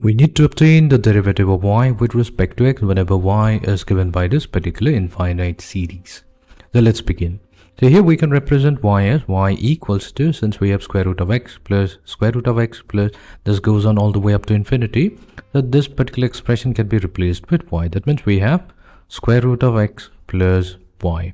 We need to obtain the derivative of y with respect to x whenever y is given by this particular infinite series. So let's begin. So here we can represent y as y equals to, since we have square root of x plus square root of x plus, this goes on all the way up to infinity. So this particular expression can be replaced with y. That means we have square root of x plus y.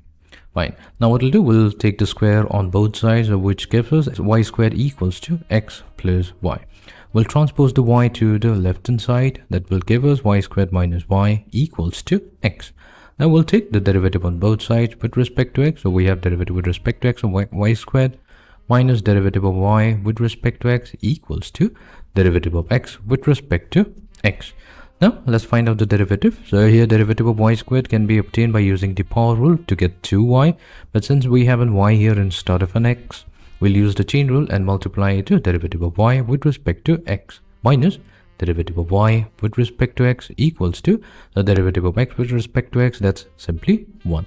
Fine. Now what we'll do, we'll take the square on both sides, which gives us y squared equals to x plus y. We'll transpose the y to the left hand side. That will give us y squared minus y equals to x. Now we'll take the derivative on both sides with respect to x. So we have derivative with respect to x of y squared minus derivative of y with respect to x equals to derivative of x with respect to x. Now let's find out the derivative. So here derivative of y squared can be obtained by using the power rule to get 2y. But since we have an y here instead of an x, we'll use the chain rule and multiply it to derivative of y with respect to x minus derivative of y with respect to x equals to the derivative of x with respect to x. That's simply 1.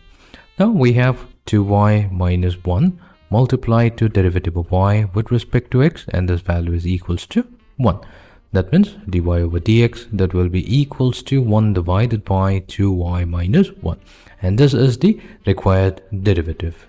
Now we have 2y minus 1 multiplied to derivative of y with respect to x, and this value is equals to 1. That means dy over dx, that will be equals to 1 divided by 2y minus 1. And this is the required derivative.